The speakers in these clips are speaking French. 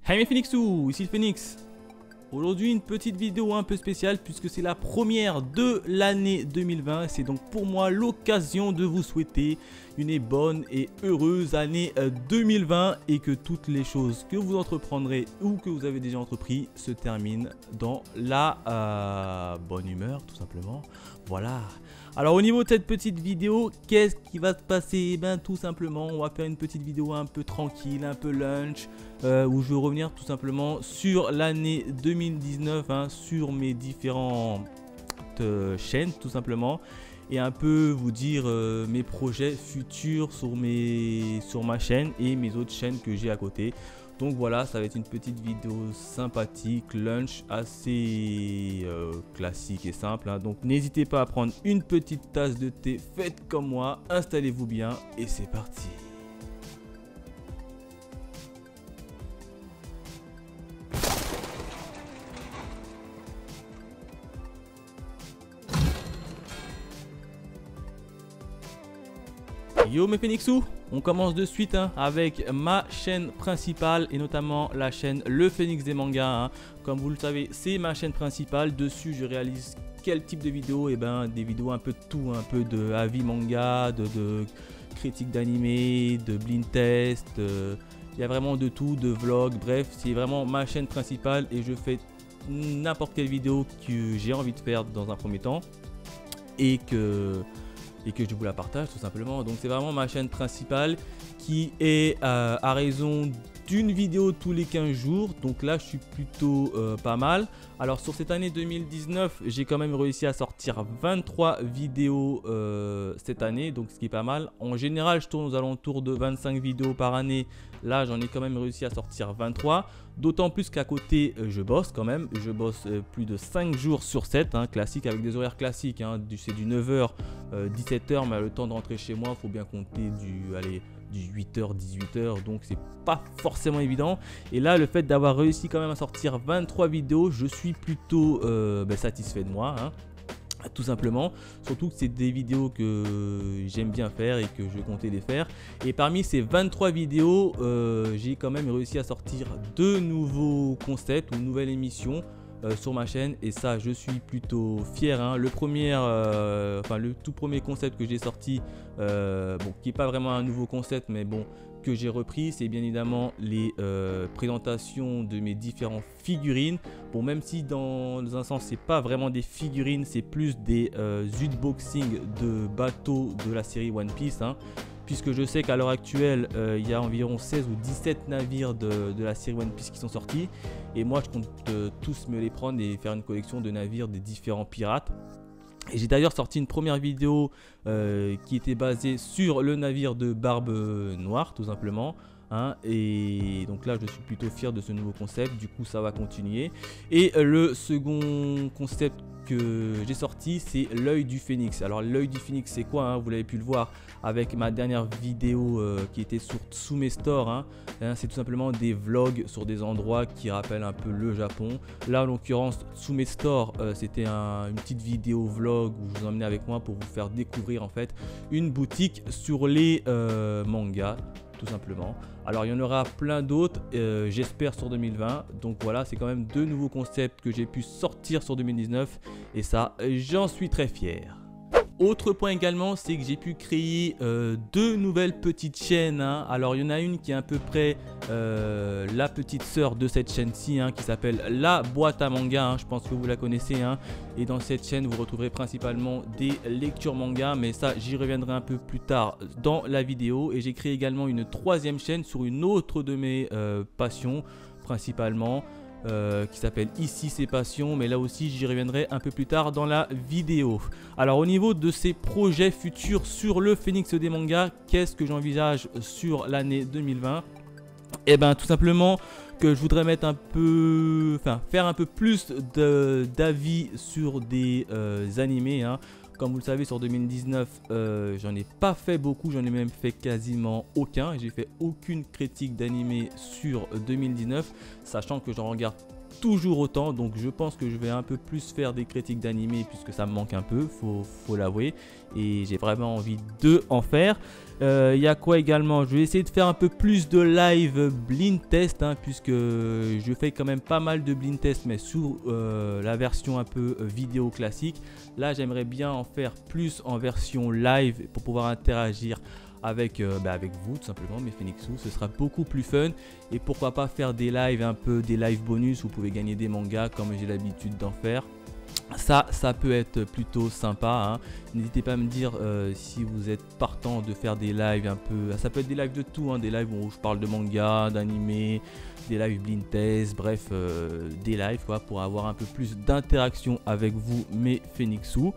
Hey mes Phoenixous, ici le Phoenix. Aujourd'hui une petite vidéo un peu spéciale puisque c'est la première de l'année 2020. C'est donc pour moi l'occasion de vous souhaiter une bonne et heureuse année 2020 et que toutes les choses que vous entreprendrez ou que vous avez déjà entrepris se terminent dans la bonne humeur tout simplement. Voilà. Alors au niveau de cette petite vidéo, qu'est-ce qui va se passer? Ben tout simplement, on va faire une petite vidéo un peu tranquille, un peu lunch, où je vais revenir tout simplement sur l'année 2019, hein, sur mes différentes chaînes tout simplement, et un peu vous dire mes projets futurs sur ma chaîne et mes autres chaînes que j'ai à côté. Donc voilà, ça va être une petite vidéo sympathique, lunch assez classique et simple, hein. Donc n'hésitez pas à prendre une petite tasse de thé, faites comme moi, installez-vous bien et c'est parti. Yo mes Phoenixous, on commence de suite hein, avec ma chaîne principale et notamment la chaîne Le Phoenix des mangas, hein. Comme vous le savez, c'est ma chaîne principale. Dessus, je réalise quel type de vidéos? Et ben des vidéos un peu de tout, un peu de avis manga, de critiques d'animé, de blind test. Il y a vraiment de tout, de vlog. Bref, c'est vraiment ma chaîne principale et je fais n'importe quelle vidéo que j'ai envie de faire dans un premier temps et que je vous la partage tout simplement. Donc c'est vraiment ma chaîne principale qui est à raison d'une vidéo tous les 15 jours. Donc là je suis plutôt pas mal. Alors sur cette année 2019 j'ai quand même réussi à sortir 23 vidéos cette année, donc ce qui est pas mal. En général je tourne aux alentours de 25 vidéos par année. Là j'en ai quand même réussi à sortir 23. D'autant plus qu'à côté je bosse quand même. Je bosse plus de 5 jours sur 7, hein, classique, avec des horaires classiques, hein. C'est du 9h 17h, mais le temps de rentrer chez moi il faut bien compter du 8h 18h, donc c'est pas forcément évident. Et là le fait d'avoir réussi quand même à sortir 23 vidéos, je suis plutôt satisfait de moi, hein, tout simplement. Surtout que c'est des vidéos que j'aime bien faire et que je comptais les faire. Et parmi ces 23 vidéos, j'ai quand même réussi à sortir 2 nouveaux concepts ou nouvelles émissions sur ma chaîne, et ça je suis plutôt fier, hein. Le tout premier concept que j'ai sorti, qui n'est pas vraiment un nouveau concept mais bon, que j'ai repris, c'est bien évidemment les présentations de mes différentes figurines. Bon, même si dans un sens c'est pas vraiment des figurines, c'est plus des unboxings de bateaux de la série One Piece, hein. Puisque je sais qu'à l'heure actuelle, il y a environ 16 ou 17 navires de la série One Piece qui sont sortis. Et moi, je compte tous me les prendre et faire une collection de navires des différents pirates. Et j'ai d'ailleurs sorti une première vidéo qui était basée sur le navire de Barbe Noire, tout simplement, hein. Et donc là, je suis plutôt fier de ce nouveau concept. Du coup, ça va continuer. Et le second concept que j'ai sorti, c'est l'œil du phénix. Alors l'œil du phénix c'est quoi, hein? Vous l'avez pu le voir avec ma dernière vidéo qui était sur Tsume Store, hein. C'est tout simplement des vlogs sur des endroits qui rappellent un peu le Japon. Là en l'occurrence Tsume Store, c'était une petite vidéo vlog où je vous emmenais avec moi pour vous faire découvrir en fait une boutique sur les mangas tout simplement. Alors il y en aura plein d'autres, j'espère, sur 2020. Donc voilà, c'est quand même 2 nouveaux concepts que j'ai pu sortir sur 2019 et ça, j'en suis très fier. Autre point également, c'est que j'ai pu créer 2 nouvelles petites chaînes, hein. Alors il y en a une qui est à peu près la petite sœur de cette chaîne-ci, hein, qui s'appelle La Boîte à Manga, hein. Je pense que vous la connaissez, hein. Et dans cette chaîne vous retrouverez principalement des lectures manga, mais ça j'y reviendrai un peu plus tard dans la vidéo. Et j'ai créé également une 3e chaîne sur une autre de mes passions principalement, qui s'appelle Ici c'est Passion, mais là aussi j'y reviendrai un peu plus tard dans la vidéo. Alors au niveau de ces projets futurs sur le Phoenix des mangas, qu'est-ce que j'envisage sur l'année 2020? Et ben tout simplement que je voudrais mettre faire un peu plus d'avis sur des animés, hein. Comme vous le savez, sur 2019, j'en ai pas fait beaucoup, j'en ai même fait quasiment aucun. J'ai fait aucune critique d'animé sur 2019, sachant que j'en regarde toujours autant, donc je pense que je vais un peu plus faire des critiques d'animé puisque ça me manque un peu, faut l'avouer, et j'ai vraiment envie de en faire. Il y a quoi également? Je vais essayer de faire un peu plus de live blind test, hein, puisque je fais quand même pas mal de blind test, mais sous la version un peu vidéo classique. Là, j'aimerais bien en faire plus en version live pour pouvoir interagir avec vous tout simplement, mes Phoenixous. Ce sera beaucoup plus fun, et pourquoi pas faire des lives, un peu des lives bonus, vous pouvez gagner des mangas comme j'ai l'habitude d'en faire. Ça peut être plutôt sympa, hein. N'hésitez pas à me dire si vous êtes partant de faire des lives un peu, ça peut être des lives de tout, hein, des lives où je parle de manga, d'animé, des lives blind test, bref, des lives quoi, pour avoir un peu plus d'interaction avec vous, mes Phoenixous.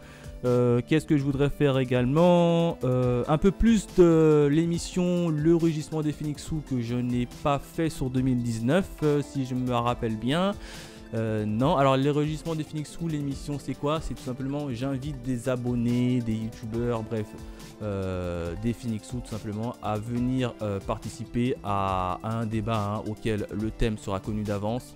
Qu'est-ce que je voudrais faire également? Un peu plus de l'émission Le Rugissement des Phoenixous que je n'ai pas fait sur 2019, si je me rappelle bien. Non, alors les Rugissements des Phoenixous, l'émission c'est quoi? C'est tout simplement, j'invite des abonnés, des youtubeurs, bref, des Phoenixous tout simplement, à venir participer à un débat, hein, auquel le thème sera connu d'avance.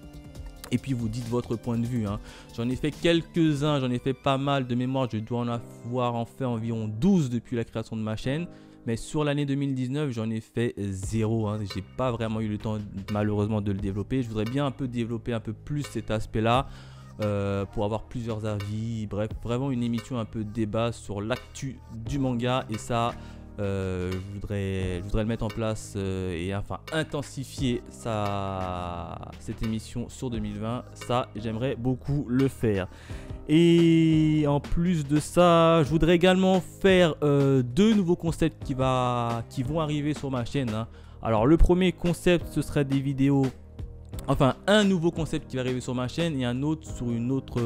Et puis vous dites votre point de vue, hein. J'en ai fait quelques-uns, j'en ai fait pas mal de mémoire, je dois en fait environ 12 depuis la création de ma chaîne. Mais sur l'année 2019, j'en ai fait 0, hein. J'ai pas vraiment eu le temps malheureusement de le développer. Je voudrais bien un peu développer un peu plus cet aspect-là, pour avoir plusieurs avis. Bref, vraiment une émission un peu débat sur l'actu du manga, et ça, je voudrais le mettre en place, et enfin intensifier cette émission sur 2020. Ça, j'aimerais beaucoup le faire. Et en plus de ça, je voudrais également faire 2 nouveaux concepts qui vont arriver sur ma chaîne, hein. Alors le premier concept, ce serait des vidéos, enfin un nouveau concept qui va arriver sur ma chaîne, et un autre sur une autre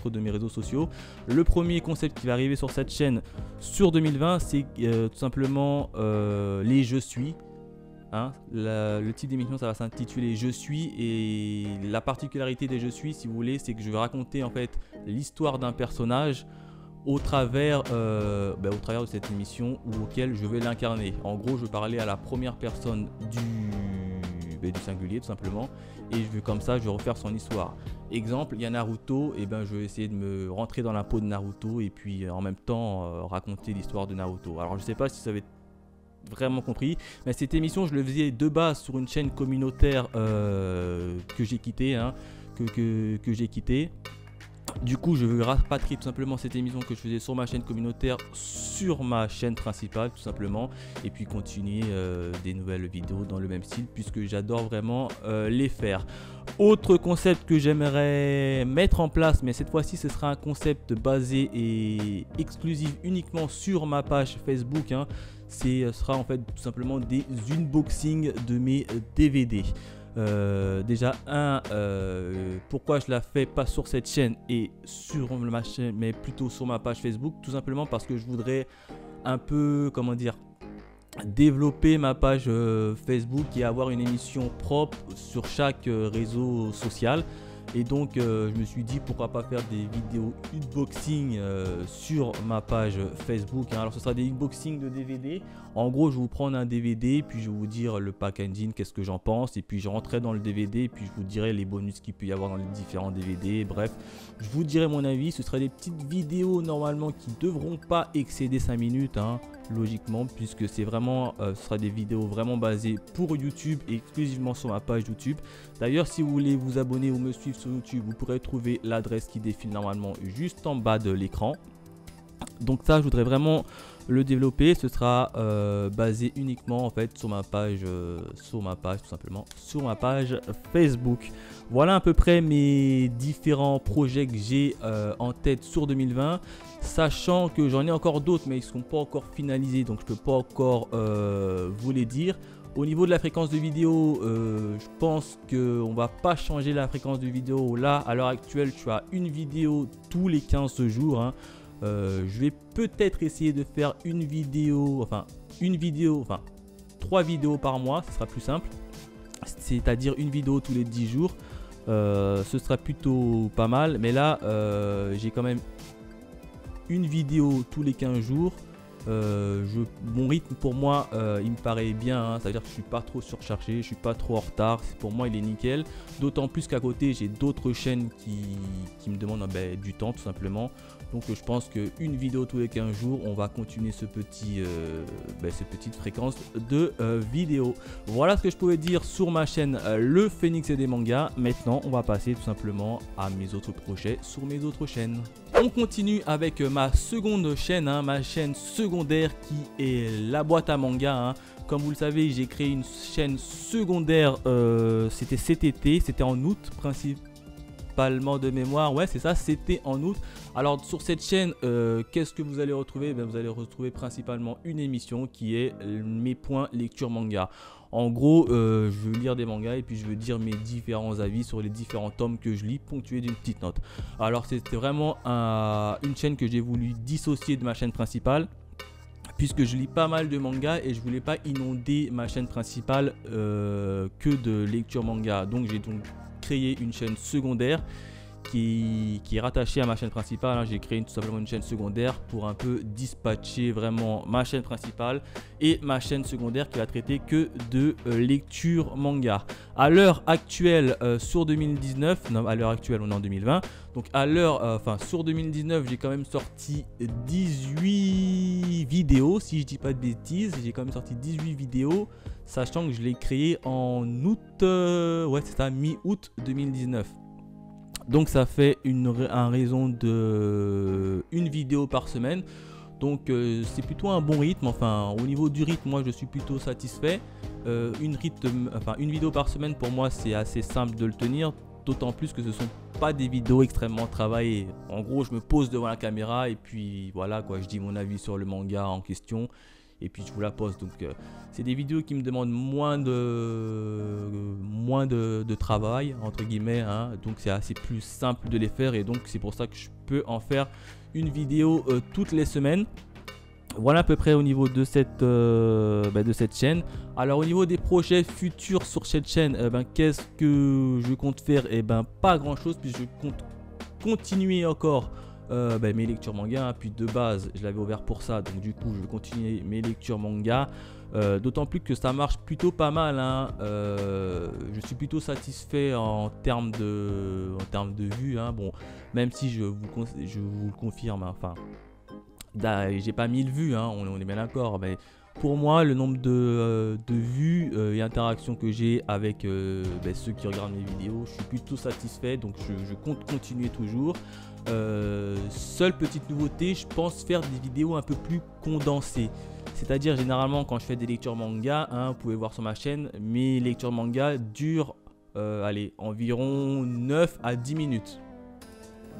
de mes réseaux sociaux. Le premier concept qui va arriver sur cette chaîne sur 2020, c'est tout simplement les Je suis. Hein, le type d'émission, ça va s'intituler Je suis, et la particularité des Je suis, si vous voulez, c'est que je vais raconter en fait l'histoire d'un personnage au travers de cette émission, ou auquel je vais l'incarner. En gros, je vais parler à la première personne du singulier tout simplement, et je vais refaire son histoire. Exemple, il y a Naruto, et je vais essayer de me rentrer dans la peau de Naruto, et puis en même temps raconter l'histoire de Naruto. Alors je sais pas si ça va être vraiment compris, mais cette émission je le faisais de base sur une chaîne communautaire que j'ai quitté, hein, que j'ai quitté. Du coup, je veux rapatrier tout simplement cette émission que je faisais sur ma chaîne communautaire sur ma chaîne principale tout simplement, et puis continuer des nouvelles vidéos dans le même style, puisque j'adore vraiment les faire. Autre concept que j'aimerais mettre en place, mais cette fois-ci ce sera un concept basé et exclusif uniquement sur ma page Facebook, hein. Ce sera en fait tout simplement des unboxings de mes DVD. Déjà pourquoi je la fais pas sur cette chaîne et sur ma chaîne, mais plutôt sur ma page Facebook? Tout simplement parce que je voudrais un peu, comment dire, développer ma page Facebook et avoir une émission propre sur chaque réseau social. Et donc je me suis dit pourquoi pas faire des vidéos unboxing sur ma page Facebook, hein. Alors ce sera des unboxings de DVD. En gros, je vais vous prendre un DVD, puis je vais vous dire le packaging, qu'est-ce que j'en pense, et puis je rentrerai dans le DVD, et puis je vous dirai les bonus qu'il peut y avoir dans les différents DVD. Bref, je vous dirai mon avis. Ce sera des petites vidéos normalement qui devront pas excéder 5 minutes, hein, logiquement, puisque c'est vraiment ce sera des vidéos vraiment basées pour YouTube et exclusivement sur ma page YouTube. D'ailleurs, si vous voulez vous abonner ou me suivre sur YouTube, vous pourrez trouver l'adresse qui défile normalement juste en bas de l'écran. Donc ça, je voudrais vraiment le développer. Ce sera basé uniquement en fait sur ma page tout simplement, sur ma page Facebook. Voilà à peu près mes différents projets que j'ai en tête sur 2020, sachant que j'en ai encore d'autres, mais ils ne sont pas encore finalisés, donc je ne peux pas encore vous les dire. Au niveau de la fréquence de vidéo, je pense qu'on va pas changer la fréquence de vidéo. Là, à l'heure actuelle, je suis à une vidéo tous les 15 jours, hein. Je vais peut-être essayer de faire enfin 3 vidéos par mois, ce sera plus simple. C'est-à-dire une vidéo tous les 10 jours. Ce sera plutôt pas mal. Mais là, j'ai quand même une vidéo tous les 15 jours. Mon rythme pour moi il me paraît bien, hein. Ça veut dire que je suis pas trop surchargé, je suis pas trop en retard, pour moi il est nickel, d'autant plus qu'à côté j'ai d'autres chaînes qui me demandent du temps tout simplement. Donc je pense qu'une vidéo tous les 15 jours, on va continuer cette petite fréquence de vidéos. Voilà ce que je pouvais dire sur ma chaîne Le Phénix et des mangas. Maintenant on va passer tout simplement à mes autres projets sur mes autres chaînes. On continue avec ma seconde chaîne, hein, ma chaîne secondaire qui est La Boîte à Manga, hein. Comme vous le savez, j'ai créé une chaîne secondaire, c'était cet été, c'était en août principalement de mémoire, ouais c'est ça, c'était en août. Alors sur cette chaîne, qu'est-ce que vous allez retrouver? Vous allez retrouver principalement une émission qui est mes points lecture manga. En gros, je veux lire des mangas et puis je veux dire mes différents avis sur les différents tomes que je lis, ponctués d'une petite note. Alors c'était vraiment une chaîne que j'ai voulu dissocier de ma chaîne principale, puisque je lis pas mal de mangas et je voulais pas inonder ma chaîne principale que de lecture manga. Donc j'ai créé une chaîne secondaire qui est rattachée à ma chaîne principale, hein. J'ai créé tout simplement une chaîne secondaire pour un peu dispatcher vraiment ma chaîne principale et ma chaîne secondaire qui va traiter que de lecture manga. À l'heure actuelle, sur 2019, non, à l'heure actuelle on est en 2020, donc à l'heure, sur 2019 j'ai quand même sorti 18 vidéos, si je dis pas de bêtises, j'ai quand même sorti 18 vidéos, sachant que je l'ai créé en août, ouais c'est ça, mi-août 2019. Donc ça fait un raison de une vidéo par semaine. Donc c'est plutôt un bon rythme. Enfin au niveau du rythme, moi je suis plutôt satisfait. Une vidéo par semaine pour moi c'est assez simple de le tenir. D'autant plus que ce ne sont pas des vidéos extrêmement travaillées. En gros je me pose devant la caméra et puis voilà quoi, je dis mon avis sur le manga en question. Et puis je vous la poste. Donc c'est des vidéos qui me demandent moins de travail entre guillemets, hein. Donc c'est assez plus simple de les faire et donc c'est pour ça que je peux en faire une vidéo toutes les semaines. Voilà à peu près au niveau de cette chaîne. Alors au niveau des projets futurs sur cette chaîne, qu'est-ce que je compte faire? Pas grand chose, puisque je compte continuer encore mes lectures manga, hein. Puis de base je l'avais ouvert pour ça, donc du coup je vais continuer mes lectures manga, d'autant plus que ça marche plutôt pas mal, hein. Je suis plutôt satisfait en termes de vues, hein. Bon, même si je vous le confirme, hein, enfin j'ai pas 1000 vues, hein, on est bien d'accord, mais pour moi le nombre de vues et interactions que j'ai avec ceux qui regardent mes vidéos, je suis plutôt satisfait, donc je compte continuer toujours. Seule petite nouveauté, je pense faire des vidéos un peu plus condensées. C'est-à-dire généralement quand je fais des lectures manga, hein, vous pouvez voir sur ma chaîne, mes lectures manga durent environ 9 à 10 minutes.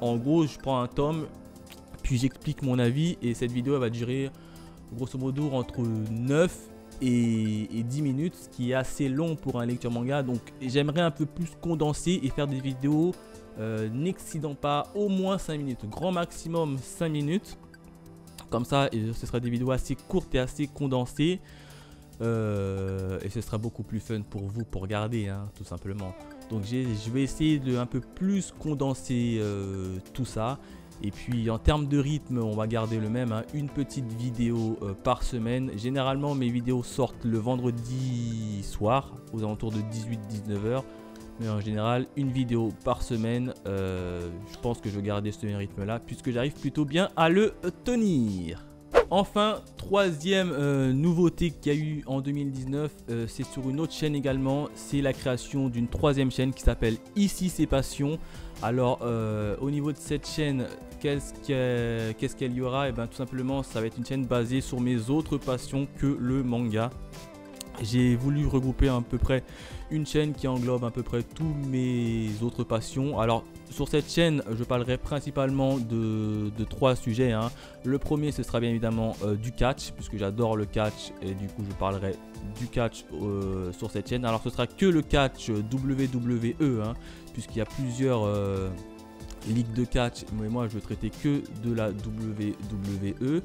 En gros je prends un tome, puis j'explique mon avis et cette vidéo elle va durer grosso modo entre 9 et 10 minutes, ce qui est assez long pour un lecture manga. Donc j'aimerais un peu plus condenser et faire des vidéos n'excédant pas au moins 5 minutes, grand maximum 5 minutes. Comme ça, ce sera des vidéos assez courtes et assez condensées. Et ce sera beaucoup plus fun pour vous pour regarder, hein, tout simplement. Donc je vais essayer de un peu plus condenser tout ça. Et puis en termes de rythme, on va garder le même, hein, une petite vidéo par semaine. Généralement mes vidéos sortent le vendredi soir aux alentours de 18-19 h. Mais en général une vidéo par semaine. Je pense que je vais garder ce rythme là puisque j'arrive plutôt bien à le tenir. Enfin, troisième nouveauté qu'il y a eu en 2019, c'est sur une autre chaîne également. C'est la création d'une troisième chaîne qui s'appelle Ici c'est Passion. Alors au niveau de cette chaîne, qu'est-ce qu'elle y aura? Tout simplement ça va être une chaîne basée sur mes autres passions que le manga. J'ai voulu regrouper à peu près une chaîne qui englobe à peu près tous mes autres passions. Alors sur cette chaîne je parlerai principalement de 3 sujets, hein. Le premier ce sera bien évidemment du catch, puisque j'adore le catch et du coup je parlerai du catch sur cette chaîne. Alors ce sera que le catch WWE, hein, puisqu'il y a plusieurs ligues de catch, mais moi je veux traiter que de la WWE.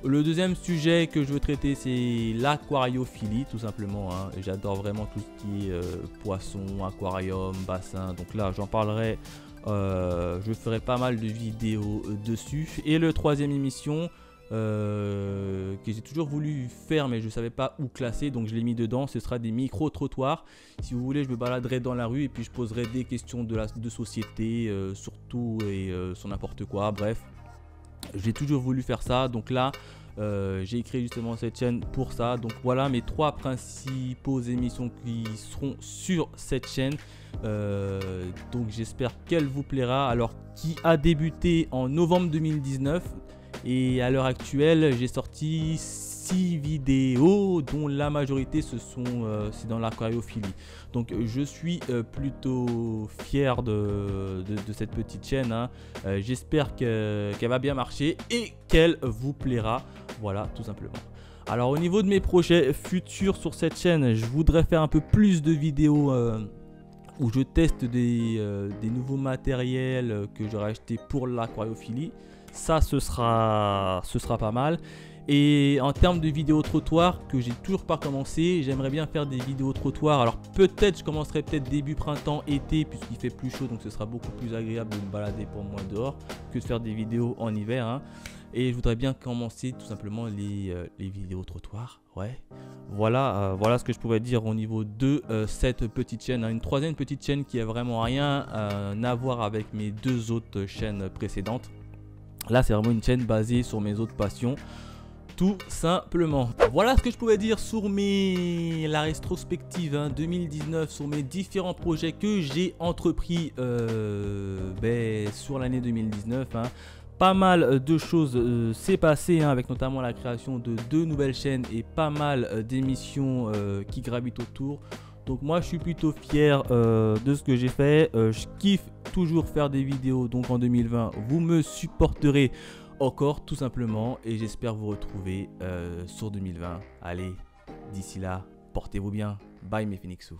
Le deuxième sujet que je veux traiter c'est l'aquariophilie tout simplement, hein. J'adore vraiment tout ce qui est poisson, aquarium, bassin. Donc là j'en parlerai Je ferai pas mal de vidéos dessus. Et le troisième émission que j'ai toujours voulu faire mais je ne savais pas où classer, donc je l'ai mis dedans. Ce sera des micro-trottoirs. Si vous voulez, je me baladerai dans la rue et puis je poserai des questions de société, surtout et sur n'importe quoi. Bref, j'ai toujours voulu faire ça. Donc là, j'ai créé justement cette chaîne pour ça. Donc voilà mes 3 principaux émissions qui seront sur cette chaîne. Donc j'espère qu'elle vous plaira. Alors, qui a débuté en novembre 2019 et à l'heure actuelle, j'ai sorti 6 vidéos dont la majorité c'est dans l'aquariophilie. Donc je suis plutôt fier de cette petite chaîne, hein. J'espère qu'elle va bien marcher et qu'elle vous plaira. Voilà, tout simplement. Alors au niveau de mes projets futurs sur cette chaîne, je voudrais faire un peu plus de vidéos où je teste des nouveaux matériels que j'aurais acheté pour l'aquariophilie. Ça, ce sera pas mal. Et en termes de vidéos trottoirs que j'ai toujours pas commencé, j'aimerais bien faire des vidéos trottoirs. Alors peut-être je commencerai début printemps, été, puisqu'il fait plus chaud, donc ce sera beaucoup plus agréable de me balader pour moi dehors que de faire des vidéos en hiver, hein. Et je voudrais bien commencer tout simplement les vidéos trottoirs. Ouais. Voilà, voilà ce que je pourrais dire au niveau de cette petite chaîne, hein. Une troisième petite chaîne qui a vraiment rien à voir avec mes 2 autres chaînes précédentes. Là, c'est vraiment une chaîne basée sur mes autres passions, tout simplement. Voilà ce que je pouvais dire sur la rétrospective, hein, 2019, sur mes différents projets que j'ai entrepris sur l'année 2019, hein. Pas mal de choses s'est passé, hein, avec notamment la création de 2 nouvelles chaînes et pas mal d'émissions qui gravitent autour. Donc moi je suis plutôt fier de ce que j'ai fait. Je kiffe toujours faire des vidéos, donc en 2020 vous me supporterez encore tout simplement et j'espère vous retrouver sur 2020. Allez, d'ici là, portez-vous bien. Bye mes Phoenixous.